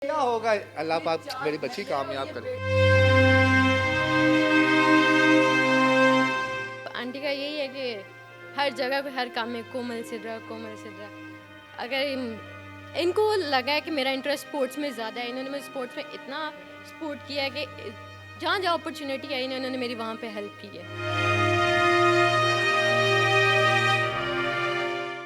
क्या होगा, अल्लाह पाक मेरी बच्ची कामयाब करे। आंटी का यही है कि हर जगह पे हर काम में कोमल सिर्रा कोमल सिर्रा। अगर इनको लगा है कि मेरा इंटरेस्ट स्पोर्ट्स में ज़्यादा है, इन्होंने मुझे स्पोर्ट्स में इतना सपोर्ट किया है कि जहाँ जहाँ अपॉर्चुनिटी आई इन्होंने मेरी वहाँ पे हेल्प की है।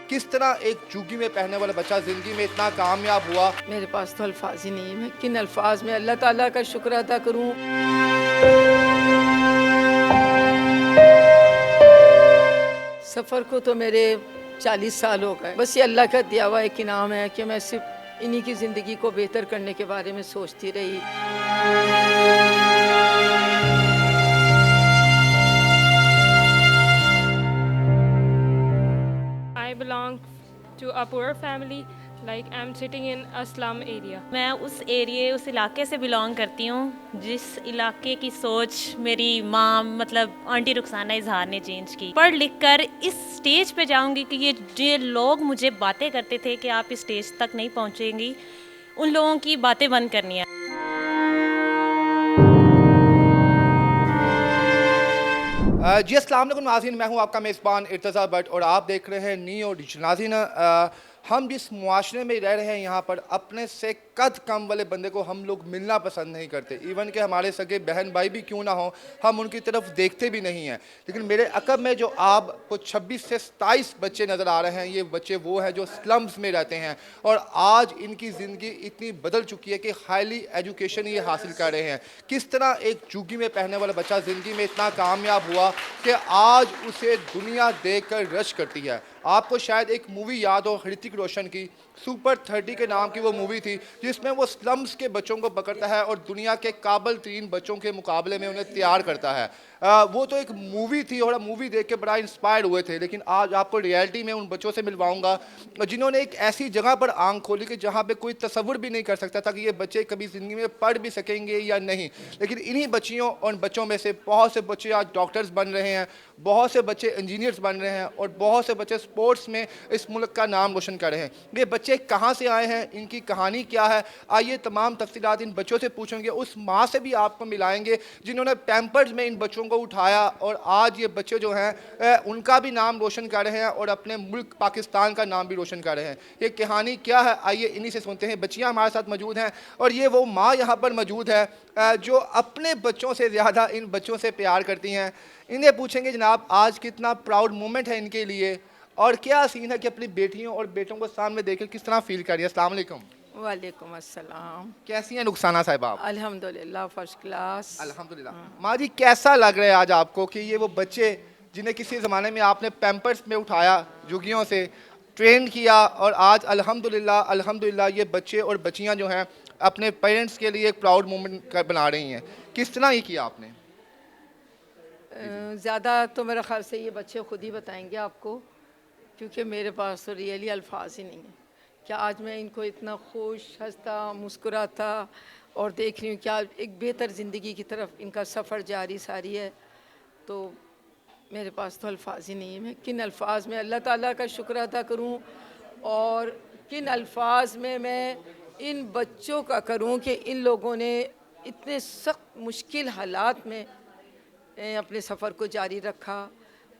किस तरह एक चुगी में पहनने वाला बच्चा जिंदगी में इतना कामयाब हुआ। मेरे पास तो अल्फाज ही नहीं है, मैं किन अल्फाज में अल्लाह ताला का शुक्र अदा करूं। सफ़र को तो मेरे 40 साल हो गए। बस ये अल्लाह का दिया हुआ एक इनाम है कि मैं सिर्फ इन्हीं की ज़िंदगी को बेहतर करने के बारे में सोचती रही। I belong to a poor family, like I'm sitting in a slum area. मैं उस इलाके से बिलोंग करती हूँ जिस इलाके की सोच मेरी माँ मतलब आंटी रुखसाना इजहार ने चेंज की। पढ़ लिख कर इस स्टेज पे जाऊँगी कि ये जो लोग मुझे बातें करते थे कि आप इस स्टेज तक नहीं पहुँचेंगी, उन लोगों की बातें बंद करनी है। जी अस्सलाम वालेकुम नाज़रीन, मैं हूं आपका मेज़बान इर्तज़ा भट्ट और आप देख रहे हैं न्यू डिजिटल। नाज़रीन, हम जिस मुआशरे में रह रहे हैं यहाँ पर अपने से कद कम वाले बंदे को हम लोग मिलना पसंद नहीं करते। इवन कि हमारे सगे बहन भाई भी क्यों ना हो, हम उनकी तरफ देखते भी नहीं हैं। लेकिन मेरे अकब में जो आपको 26 से 27 बच्चे नज़र आ रहे हैं, ये बच्चे वो हैं जो स्लम्स में रहते हैं और आज इनकी ज़िंदगी इतनी बदल चुकी है कि हाईली एजुकेशन ये हासिल कर रहे हैं। किस तरह एक चुगी में पहनने वाला बच्चा ज़िंदगी में इतना कामयाब हुआ कि आज उसे दुनिया देख कर रश करती है। आपको शायद एक मूवी याद हो ऋतिक रोशन की, सुपर 30 के नाम की वो मूवी थी, जिसमें वो स्लम्स के बच्चों को पकड़ता है और दुनिया के काबिल तरीन बच्चों के मुकाबले में उन्हें तैयार करता है। वो तो एक मूवी थी और मूवी देख के बड़ा इंस्पायर्ड हुए थे। लेकिन आज आपको रियलिटी में उन बच्चों से मिलवाऊंगा जिन्होंने एक ऐसी जगह पर आंख खोली कि जहाँ पे कोई तसव्वुर भी नहीं कर सकता था कि ये बच्चे कभी ज़िंदगी में पढ़ भी सकेंगे या नहीं। लेकिन इन्हीं बच्चियों और बच्चों में से बहुत से बच्चे आज डॉक्टर्स बन रहे हैं, बहुत से बच्चे इंजीनियर्स बन रहे हैं और बहुत से बच्चे स्पोर्ट्स में इस मुल्क का नाम रोशन कर रहे हैं। ये बच्चे कहाँ से आए हैं, इनकी कहानी क्या है, आइए तमाम तफसीलात इन बच्चों से पूछेंगे। उस माँ से भी आपको मिलाएंगे जिन्होंने पैम्पर्स में इन बच्चों को उठाया और आज ये बच्चे जो हैं उनका भी नाम रोशन कर रहे हैं और अपने मुल्क पाकिस्तान का नाम भी रोशन कर रहे हैं। ये कहानी क्या है, आइए इन्हीं से सुनते हैं। बच्चियाँ हमारे साथ मौजूद हैं और ये वो माँ यहाँ पर मौजूद है जो अपने बच्चों से ज़्यादा इन बच्चों से प्यार करती हैं। इन्हें पूछेंगे जनाब आज कितना प्राउड मोमेंट है इनके लिए और क्या सीन है कि अपनी बेटियों और बेटों को सामने देकर किस तरह फील कर रही है। अस्सलाम वालेकुम। वालेकुम अस्सलाम। कैसी हैं रुखसाना साहिबा आप? अल्हम्दुलिल्लाह फर्स्ट क्लास। अल्हम्दुलिल्लाह। माँ जी, कैसा लग रहा है आज आपको कि ये वो बच्चे जिन्हें किसी ज़माने में आपने पैम्पर्स में उठाया, जुगियों से ट्रेन किया और आज अल्हम्दुलिल्लाह अल्हम्दुलिल्लाह ये बच्चे और बच्चियाँ जो हैं अपने पेरेंट्स के लिए एक प्राउड मोमेंट बना रही हैं। किस तरह ये किया आपने? ज़्यादा तो मेरे ख्याल से ये बच्चे खुद ही बताएंगे आपको, क्योंकि मेरे पास तो रियली अल्फाज ही नहीं है कि आज मैं इनको इतना खुश हंसता मुस्कुराता और देख रही हूँ कि आज एक बेहतर ज़िंदगी की तरफ इनका सफ़र जारी सारी है। तो मेरे पास तो अल्फाज ही नहीं है, मैं किन अल्फाज में अल्लाह ताला का शुक्र अदा करूँ और किन अल्फाज में मैं इन बच्चों का करूँ कि इन लोगों ने इतने सख्त मुश्किल हालात में अपने सफ़र को जारी रखा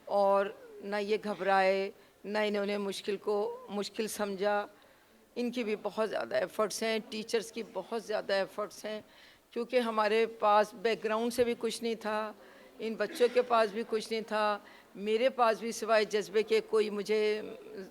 और ना ये घबराए, ना इन्होंने मुश्किल को मुश्किल समझा। इनकी भी बहुत ज़्यादा एफ़र्ट्स हैं, टीचर्स की बहुत ज़्यादा एफ़र्ट्स हैं, क्योंकि हमारे पास बैकग्राउंड से भी कुछ नहीं था, इन बच्चों के पास भी कुछ नहीं था, मेरे पास भी सिवाय जज्बे के कोई मुझे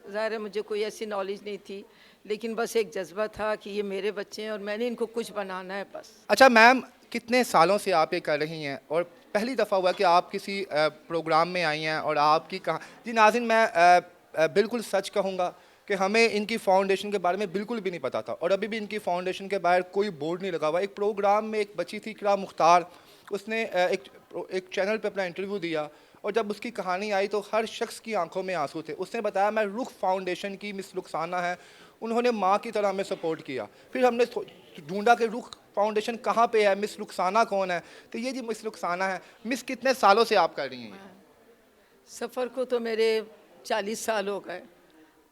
ज़ाहिर है मुझे कोई ऐसी नॉलेज नहीं थी, लेकिन बस एक जज्बा था कि ये मेरे बच्चे हैं और मैंने इनको कुछ बनाना है बस। अच्छा मैम, कितने सालों से आप ये कर रही हैं और पहली दफ़ा हुआ कि आप किसी प्रोग्राम में आई हैं और आपकी कहा जी नाज़रीन, मैं बिल्कुल सच कहूँगा कि हमें इनकी फाउंडेशन के बारे में बिल्कुल भी नहीं पता था और अभी भी इनकी फाउंडेशन के बाहर कोई बोर्ड नहीं लगा हुआ। एक प्रोग्राम में एक बच्ची थी इकरा मुख्तार, उसने एक चैनल पे अपना इंटरव्यू दिया और जब उसकी कहानी आई तो हर शख्स की आंखों में आंसू थे। उसने बताया मैं रुख फाउंडेशन की मिस रुखसाना है, उन्होंने माँ की तरह हमें सपोर्ट किया। फिर हमने ढूंढा कि रुख फाउंडेशन कहाँ पे है, मिस रुखसाना कौन है, तो ये जी मिस रुखसाना है। मिस कितने सालों से आप कर रही हैं? सफ़र को तो मेरे 40 साल हो गए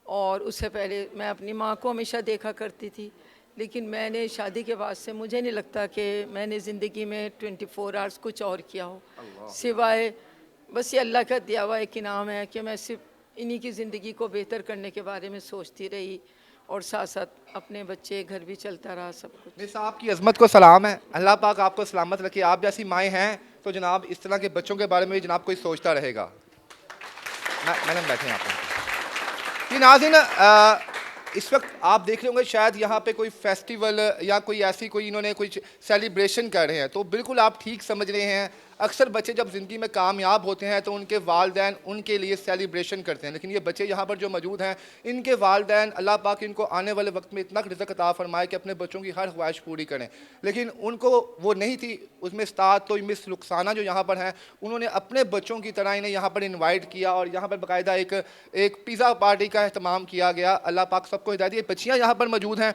और उससे पहले मैं अपनी माँ को हमेशा देखा करती थी लेकिन मैंने शादी के बाद से मुझे नहीं लगता कि मैंने ज़िंदगी में 24 आवर्स कुछ और किया हो, सिवाय बस ये अल्लाह का दिया हुआ एक इनाम है कि मैं सिर्फ इन्हीं की ज़िंदगी को बेहतर करने के बारे में सोचती रही और साथ साथ अपने बच्चे घर भी चलता रहा सब कुछ। मिस आपकी अजमत को सलाम है, अल्लाह पाक आपको सलामत रखे। आप जैसी माएँ हैं तो जनाब इस तरह के बच्चों के बारे में भी जनाब कोई सोचता रहेगा। मैडम बैठे हैं आप। नाज़रीन, इस वक्त आप देख रहे होंगे शायद यहाँ पे कोई फेस्टिवल या कोई ऐसी कोई इन्होंने कुछ सेलिब्रेशन कर रहे हैं, तो बिल्कुल आप ठीक समझ रहे हैं। अक्सर बच्चे जब ज़िंदगी में कामयाब होते हैं तो उनके वालदैन उनके लिए सेलिब्रेशन करते हैं, लेकिन ये बच्चे यहाँ पर जो मौजूद हैं इनके वालदैन अल्लाह पाक इनको आने वाले वक्त में इतना रिज़्क़ अता फरमाए कि अपने बच्चों की हर ख्वाहिश पूरी करें, लेकिन उनको वो नहीं थी। उसमें उस्ताद तो मिस रुखसाना जो यहाँ पर हैं उन्होंने अपने बच्चों की तरह इन्हें यहाँ पर इन्वाइट किया और यहाँ पर बाकायदा एक पिज़्ज़ा पार्टी का अहतमाम किया गया। अल्लाह पाक सबको हिदायत दिए। बच्चियाँ यहाँ पर मौजूद हैं।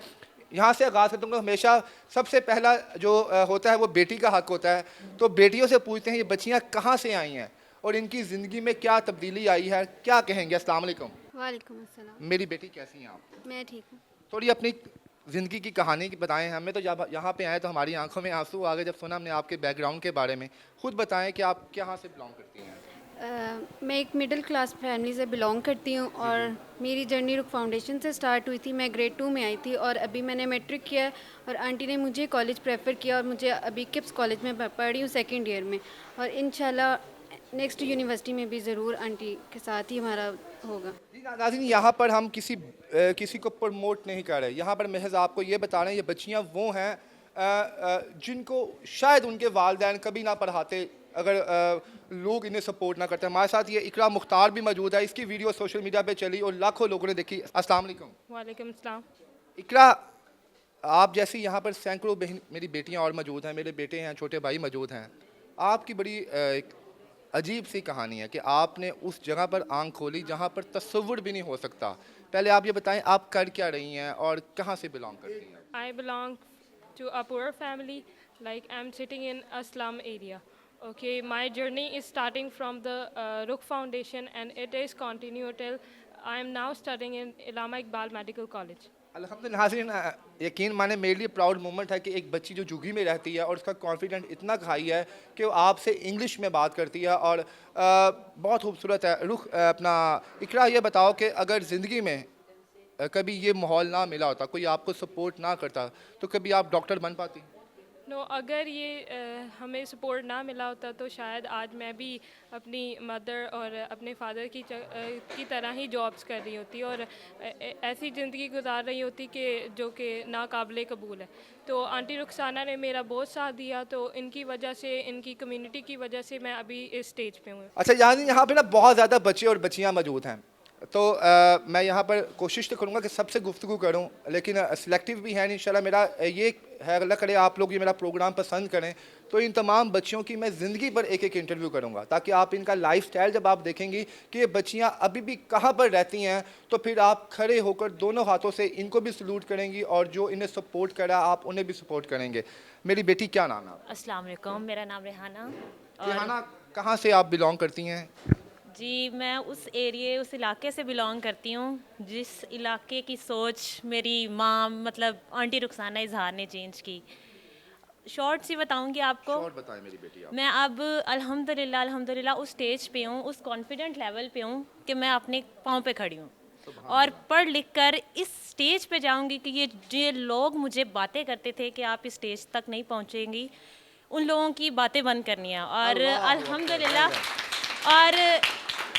यहाँ से आगाज़ करता हूँ, हमेशा सबसे पहला जो होता है वो बेटी का हक होता है, तो बेटियों से पूछते हैं ये बच्चियाँ कहाँ से आई हैं और इनकी ज़िंदगी में क्या तब्दीली आई है, क्या कहेंगे? अस्सलाम वालेकुम। वालेकुम अस्सलाम। मेरी बेटी कैसी हैं आप? मैं ठीक हूँ। थोड़ी अपनी ज़िंदगी की कहानी बताएं हमें। तो जब यहाँ पे आए तो हमारी आंखों में आंसू आ गए जब सुना हमने आपके बैकग्राउंड के बारे में। खुद बताएं कि आप कहाँ से बिलोंग करती हैं? मैं एक मिडिल क्लास फैमिली से बिलोंग करती हूँ और मेरी जर्नी रुख फाउंडेशन से स्टार्ट हुई थी। मैं ग्रेड 2 में आई थी और अभी मैंने मैट्रिक किया है और आंटी ने मुझे कॉलेज प्रेफर किया और मुझे अभी किप्स कॉलेज में पढ़ रही हूँ सेकेंड ईयर में, और इंशाल्लाह नेक्स्ट यूनिवर्सिटी में भी ज़रूर आंटी के साथ ही हमारा होगा। जी नाज़रीन, यहाँ पर हम किसी को प्रमोट नहीं कर रहे, यहाँ पर महज आपको ये बता रहे हैं ये बच्चियाँ वो हैं जिनको शायद उनके वालिदैन कभी ना पढ़ाते अगर लोग इन्हें सपोर्ट ना करते। हमारे साथ ये इकरा मुख्तार भी मौजूद है। इसकी वीडियो सोशल मीडिया पे चली और लाखों लोगों ने देखी। अस्सलाम वालेकुम। वालेकुम सलाम। इकरा, आप जैसी यहाँ पर सैकड़ों बहन मेरी बेटियाँ और मौजूद हैं, मेरे बेटे हैं, छोटे भाई मौजूद हैं। आपकी बड़ी एक अजीब सी कहानी है कि आपने उस जगह पर आंख खोली जहाँ पर तस्वुर भी नहीं हो सकता। पहले आप ये बताएं आप कर क्या रही हैं और कहाँ से बिलोंग करती हैं? I belong to a poor family, like I'm sitting in a slum area. Okay, my journey is starting from the Rukh Foundation and it is continued till I am now studying in Allama Iqbal Medical College. अल्हम्दुलिल्लाह। नाज़रीन, यकीन माने मेरे लिए proud moment है कि एक बच्ची जो झुग्गी में रहती है और उसका कॉन्फिडेंट इतना हाई है कि वो आपसे इंग्लिश में बात करती है और बहुत खूबसूरत है। रुख अपना इकरा, ये बताओ कि अगर ज़िंदगी में कभी ये माहौल ना मिला होता, कोई आपको सपोर्ट ना करता, तो कभी आप डॉक्टर बन पाती? नो, अगर ये हमें सपोर्ट ना मिला होता तो शायद आज मैं भी अपनी मदर और अपने फादर की तरह ही जॉब्स कर रही होती और ऐसी ज़िंदगी गुजार रही होती कि जो कि नाकाबिले कबूल है। तो आंटी रुखसाना ने मेरा बहुत साथ दिया, तो इनकी वजह से, इनकी कम्युनिटी की वजह से मैं अभी इस स्टेज पे हूँ। अच्छा, यहाँ पे ना बहुत ज़्यादा बच्चे और बच्चियाँ मौजूद हैं, तो मैं यहाँ पर कोशिश तो करूँगा कि सबसे गुफ्तगू करूँ, लेकिन सिलेक्टिव भी है इंशाल्लाह। मेरा ये है, अल्लाह करे आप लोग ये मेरा प्रोग्राम पसंद करें तो इन तमाम बच्चियों की मैं ज़िंदगी पर एक एक इंटरव्यू करूँगा, ताकि आप इनका लाइफस्टाइल जब आप देखेंगी कि ये बच्चियाँ अभी भी कहाँ पर रहती हैं, तो फिर आप खड़े होकर दोनों हाथों से इनको भी सलूट करेंगी और जो इन्हें सपोर्ट करा आप उन्हें भी सपोर्ट करेंगे। मेरी बेटी, क्या नाम है आपका? अस्सलाम वालेकुम, मेरा नाम रेहाना। रेहाना, कहाँ से आप बिलोंग करती हैं? जी, मैं उस इलाके से बिलोंग करती हूँ जिस इलाके की सोच मेरी माँ मतलब आंटी रुखसाना इजहार ने चेंज की। शॉर्ट सी बताऊँगी आपको। शॉर्ट बताएं मेरी बेटी आप। मैं अब अल्हम्दुलिल्लाह उस स्टेज पे हूँ, उस कॉन्फिडेंट लेवल पे हूँ कि मैं अपने पाँव पे खड़ी हूँ और पढ़ लिख कर इस स्टेज पे जाऊँगी कि ये लोग मुझे बातें करते थे कि आप इस स्टेज तक नहीं पहुँचेंगी, उन लोगों की बातें बंद करनी है। और अल्हम्दुलिल्लाह, और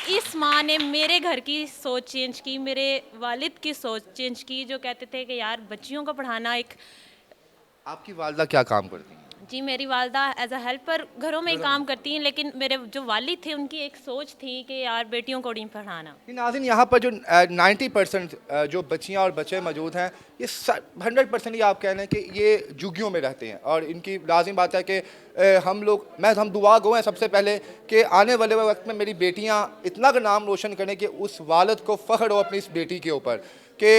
इस माँ ने मेरे घर की सोच चेंज की, मेरे वालिद की सोच चेंज की, जो कहते थे कि यार बच्चियों को पढ़ाना एक। आपकी वालदा क्या काम करती हैं? जी, मेरी वालदा एज अ हेल्पर घरों में ही काम करती हैं, लेकिन मेरे जो वालिद थे उनकी एक सोच थी कि यार बेटियों को नहीं पढ़ाना। नाज़रीन, यहाँ पर जो 90% जो बच्चियाँ और बच्चे मौजूद हैं, ये 100% ही आप कह रहे हैं कि ये झुग्गियों में रहते हैं और इनकी लाजिम बात है कि हम दुआ गो हैं सबसे पहले कि आने वाले वक्त में मेरी बेटियाँ इतना का नाम रोशन करें कि उस वालिद को फ़ख्र हो अपनी इस बेटी के ऊपर कि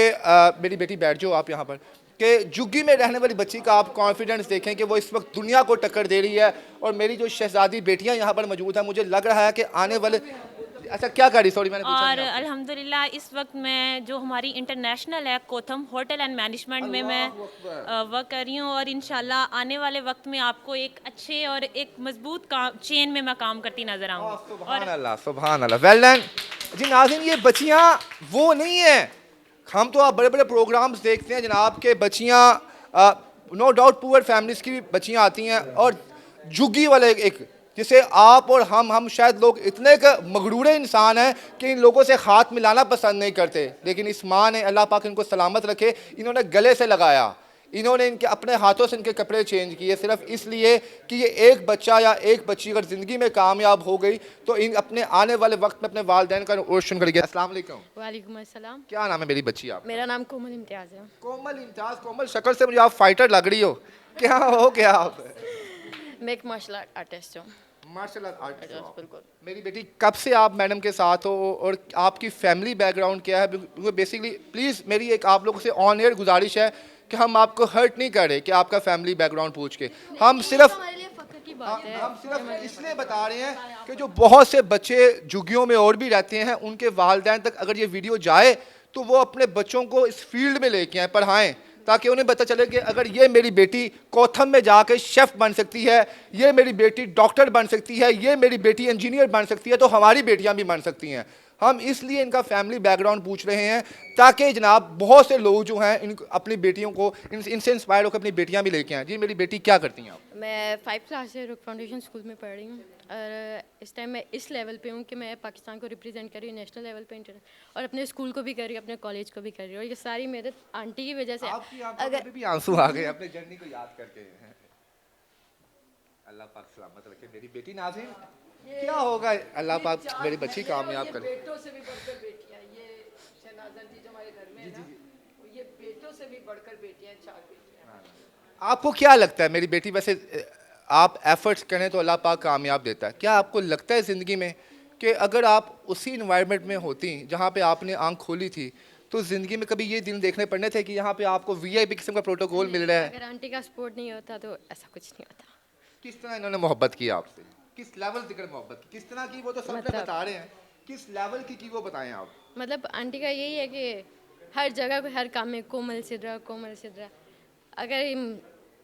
मेरी बेटी बैठ जाओ आप यहाँ पर, कि झुग्गी में रहने वाली बच्ची का आप कॉन्फिडेंस देखें कि वो इस वक्त दुनिया को टक्कर दे रही है। और मेरी जो शहजादी बेटियां यहाँ पर मौजूद हैं, मुझे लग रहा है कि आने वाले अच्छा क्या करी, सॉरी मैंने पूछा और नहीं आपसे। अल्हम्दुलिल्लाह इस वक्त मैं जो हमारी इंटरनेशनल है कोथम होटल एंड मैनेजमेंट में मैं वर्क कर रही हूँ, और इंशाल्लाह आने वाले वक्त में आपको एक अच्छे और एक मजबूत काम चेन में मैं काम करती नज़र आऊँगी। सुभान अल्लाह, सुभान अल्लाह, वेल डन जी। नाज़रीन, ये बच्चियाँ वो नहीं हैं, हम तो आप बड़े बड़े प्रोग्राम्स देखते हैं जनाब के बच्चियाँ, नो डाउट पुअर फैमिलीज़ की भी बच्चियाँ आती हैं, और झुग्गी वाले एक जिसे आप और हम शायद लोग इतने मगरूरे इंसान हैं कि इन लोगों से हाथ मिलाना पसंद नहीं करते, लेकिन इस माँ ने, अल्लाह पाक इनको सलामत रखे, इन्होंने गले से लगाया, इन्होंने इनके अपने हाथों से इनके कपड़े चेंज किए, सिर्फ इसलिए कि ये एक बच्चा या एक बच्ची अगर ज़िंदगी में कामयाब हो गई तो इन अपने आने वाले वक्त में अपने वालिदैन का रोशन करेगी। अस्सलाम वालेकुम। वालेकुम अस्सलाम। क्या नाम है मेरी बच्ची आप? मेरा नाम कोमल इम्तियाज़ है। कोमल इम्तियाज़। कोमल, शक्ल से मुझे आप फाइटर लग रही हो, क्या हो क्या आप? मैं एक मार्शल आर्टिस्ट हूँ। Martial art. बिल्कुल। मेरी बेटी, कब से आप मैडम के साथ हो और आपकी फैमिली बैकग्राउंड क्या है? बेसिकली प्लीज़ मेरी एक आप लोगों से ऑन एयर गुजारिश है कि हम आपको हर्ट नहीं कर रहे कि आपका फैमिली बैकग्राउंड पूछ के, हम सिर्फ हमारे लिए फख्र की बात है। हम सिर्फ इसलिए बता रहे हैं कि जो बहुत से बच्चे झुग्गियों में और भी रहते हैं, उनके वालिदैन तक अगर ये वीडियो जाए तो वो अपने बच्चों को इस फील्ड में लेके आए, पढ़ाएं, ताकि उन्हें पता चले कि अगर ये मेरी बेटी कोथम में जाके शेफ़ बन सकती है, ये मेरी बेटी डॉक्टर बन सकती है, ये मेरी बेटी इंजीनियर बन सकती है, तो हमारी बेटियां भी बन सकती हैं। हम इसलिए इनका फैमिली बैकग्राउंड पूछ रहे हैं ताकि जनाब बहुत से लोग जो हैं इन अपनी बेटियों को इनसे इंस्पायर होकर अपनी बेटियां भी लेके आएँ। जी मेरी बेटी, क्या करती हैं आप? मैं 5 क्लास से रुक फाउंडेशन स्कूल में पढ़ रही हूँ, और इस टाइम मैं इस लेवल पे हूँ कि मैं पाकिस्तान को रिप्रेजेंट कर रही हूँ नेशनल लेवल पे, और अपने स्कूल को भी कर रही हूँ, अपने कॉलेज को भी कर रही हूँ, और ये सारी मेरे आंटी की वजह से। आपकी आंखों में भी आंसू आ गए अपने जर्नी को याद करके। अल्लाह पाक सलामत रखे मेरी बेटी। नाज़रीन, क्या होगा, अल्लाह पाक मेरी बच्ची कामयाब करे। बेटों से भी बढ़कर बेटियां, ये शहनाज़ जी जो हमारे घर में है ना, ये बेटों से भी बढ़कर बेटियां, 4 बेटियां। आपको क्या लगता है मेरी बेटी, वैसे आप एफर्ट्स करें तो अल्लाह पाक कामयाब देता है, क्या आपको लगता है ज़िंदगी में कि अगर आप उसी इन्वायरमेंट में होती जहाँ पे आपने आंख खोली थी तो ज़िंदगी में कभी ये दिन देखने पड़ने थे कि यहाँ पे आपको वीआईपी किस्म का प्रोटोकॉल मिल रहा है? अगर आंटी का सपोर्ट नहीं होता तो ऐसा कुछ नहीं होता। किस तरह इन्होंने मोहब्बत की आपसे, किस लेवल तक मोहब्बत की, किस तरह की, वो तो सब मतलब- बता रहे हैं, किस लेवल की वो बताएं आप। मतलब आंटी का यही है कि हर जगह पे हर काम में कोमल सिद्रा कोमल सिद्रा। अगर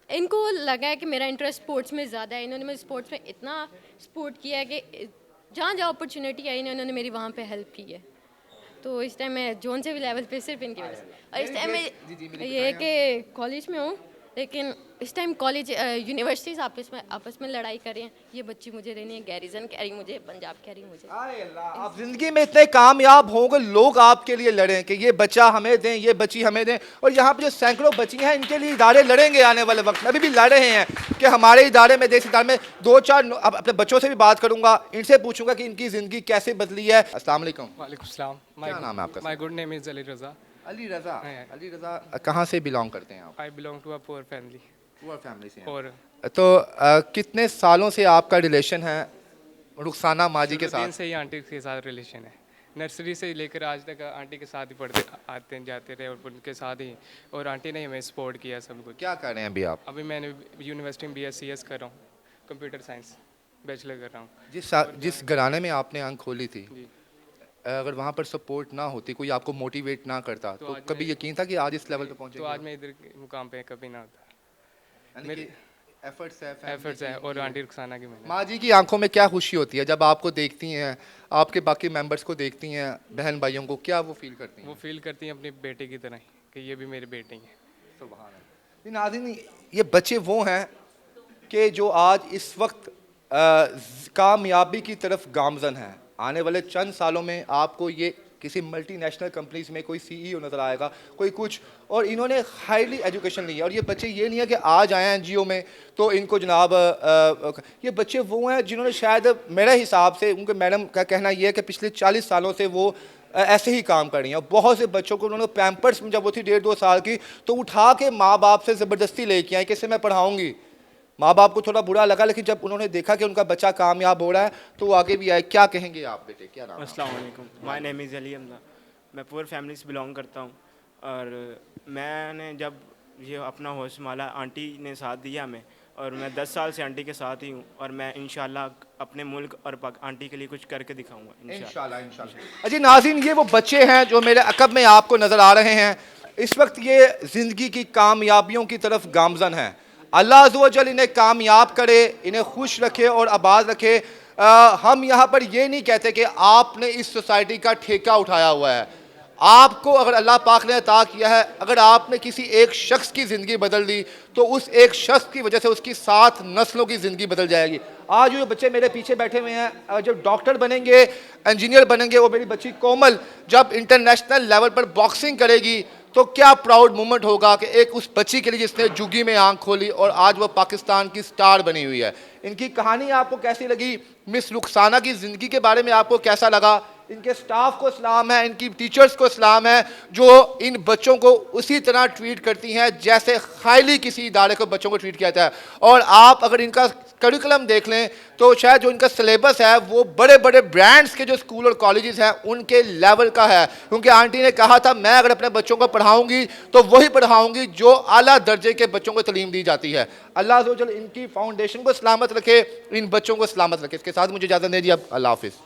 इनको लगा है कि मेरा इंटरेस्ट स्पोर्ट्स में ज़्यादा है, इन्होंने मुझे स्पोर्ट्स में इतना सपोर्ट किया है कि जहाँ जहाँ अपॉर्चुनिटी आई इन्होंने मेरी वहाँ पे हेल्प की है। तो इस टाइम मैं जोन से भी लेवल पे सिर्फ इनकी वजह से, और इस टाइम मैं ये है कि कॉलेज में हूँ, लेकिन इस टाइम कॉलेज यूनिवर्सिटीज़ आपस में लड़ाई कर रही हैं। ये बच्ची मुझे देनी है गैरिजन, कह रही मुझे पंजाब, कह रही मुझे। आए अल्लाह, आप जिंदगी में इतने कामयाब होंगे, लोग आपके लिए लड़ें कि ये बच्चा हमें दें, ये बच्ची हमें दें, और यहाँ पे जो सैकड़ों बच्ची हैं इनके लिए इदारे लड़ेंगे आने वाले वक्त में, अभी भी लड़ रहे हैं कि हमारे इदारे में, देश इदारे में 2-4, अब अपने बच्चों से भी बात करूंगा, इनसे पूछूंगा कि इनकी ज़िंदगी कैसे बदली है। अस्सलाम वालेकुम। वालेकुम सलाम। क्या नाम है आपका? My good name is Ali Raza. Ali Raza. हाँ। अली रज़ा कहाँ से बिलोंग करते हैं आप? I belong to a poor family. Poor family से हैं। और तो कितने सालों से आपका रिलेशन है रुखसाना माजी के दिन साथ? से ही आंटी के साथ रिलेशन है, नर्सरी से लेकर आज तक आंटी के साथ ही पढ़ते आते जाते रहे, और उनके साथ ही, और आंटी ने हमें सपोर्ट किया सब कुछ। क्या कर रहे हैं अभी आप? अभी मैंने यूनिवर्सिटी में BScs कर रहा हूँ, कंप्यूटर साइंस बैचलर कर रहा हूँ। जिस घराने में आपने आंख खोली थी, जी। अगर वहाँ पर सपोर्ट ना होती, कोई आपको मोटिवेट ना करता, तो तो आज कभी यकीन था कि आज इस लेवल पे पहुँचे? तो आज मैं इधर के मुकाम पे कभी ना होता। मेरी एफर्ट्स है, family एफर्ट्स है, और आंटी रुखसाना की मेहनत। माँ जी की आंखों में क्या खुशी होती है जब आपको देखती हैं, आपके बाकी मेंबर्स को देखती हैं, बहन भाइयों को, क्या वो फील करती हैं? वो फील करती हैं अपनी बेटे की तरह ही कि ये भी मेरी बेटी हैं। सुभान अल्लाह। नाज़रीन, ये बच्चे वो हैं कि जो आज इस वक्त कामयाबी की तरफ गामजन हैं। आने वाले चंद सालों में आपको ये किसी मल्टीनेशनल कंपनीज में कोई CEO नज़र आएगा, कोई कुछ, और इन्होंने हाईली एजुकेशन ली है। और ये बच्चे ये नहीं है कि आज आए हैं NGO में तो इनको जनाब ये बच्चे वो हैं जिन्होंने शायद मेरे हिसाब से, उनके मैडम का कहना ये है कि पिछले 40 सालों से वो ऐसे ही काम कर रही हैं। बहुत से बच्चों को उन्होंने पैम्पर्स में, जब वो थी 1.5-2 साल की, तो उठा के माँ बाप से ज़बरदस्ती लेके आई कि इसे मैं पढ़ाऊँगी। माँ बाप को थोड़ा बुरा लगा, लेकिन जब उन्होंने देखा कि उनका बच्चा कामयाब हो रहा है तो वो आगे भी आए। क्या कहेंगे आप बेटे, क्या नाम है? अस्सलाम वालेकुम, my name is Ali Hamza. मैं पुअर फैमिली से बिलोंग करता हूँ, और मैंने जब ये अपना होश संभाला, आंटी ने साथ दिया हमें, और मैं 10 साल से आंटी के साथ ही हूँ और मैं इंशाल्लाह अपने मुल्क और आंटी के लिए कुछ करके दिखाऊंगा इंशाल्लाह। इंशाल्लाह। अजी नाज़रीन, ये वो बच्चे हैं जो मेरे अकब में आपको नज़र आ रहे हैं। इस वक्त ये ज़िंदगी की कामयाबियों की तरफ गामज़न हैं। अल्लाह अज़्ज़ व जल इन्हें कामयाब करे, इन्हें खुश रखे और आबाद रखे। हम यहाँ पर ये नहीं कहते कि आपने इस सोसाइटी का ठेका उठाया हुआ है। आपको अगर अल्लाह पाक ने अता किया है, अगर आपने किसी एक शख्स की ज़िंदगी बदल दी तो उस एक शख्स की वजह से उसकी 7 नस्लों की ज़िंदगी बदल जाएगी। आज जो बच्चे मेरे पीछे बैठे हुए हैं, जब डॉक्टर बनेंगे, इंजीनियर बनेंगे, वो मेरी बच्ची कोमल जब इंटरनेशनल लेवल पर बॉक्सिंग करेगी तो क्या प्राउड मोमेंट होगा कि एक उस बच्ची के लिए जिसने जुगी में आंख खोली और आज वो पाकिस्तान की स्टार बनी हुई है। इनकी कहानी आपको कैसी लगी? मिस रुखसाना की ज़िंदगी के बारे में आपको कैसा लगा? इनके स्टाफ को सलाम है, इनकी टीचर्स को सलाम है जो इन बच्चों को उसी तरह ट्रीट करती हैं जैसे खाली किसी इदारे को बच्चों को ट्रीट किया जाता है। और आप अगर इनका करिकुलम देख लें तो शायद जो इनका सिलेबस है वो बड़े बड़े ब्रांड्स के जो स्कूल और कॉलेजेस हैं उनके लेवल का है। क्योंकि आंटी ने कहा था मैं अगर अपने बच्चों को पढ़ाऊंगी तो वही पढ़ाऊंगी जो आला दर्जे के बच्चों को तालीम दी जाती है। अल्लाह अज़्ज़ व जल इनकी फाउंडेशन को सलामत रखे, इन बच्चों को सलामत रखे। इसके साथ मुझे इजाज़त दीजिए, अब अल्लाह हाफ़िज़।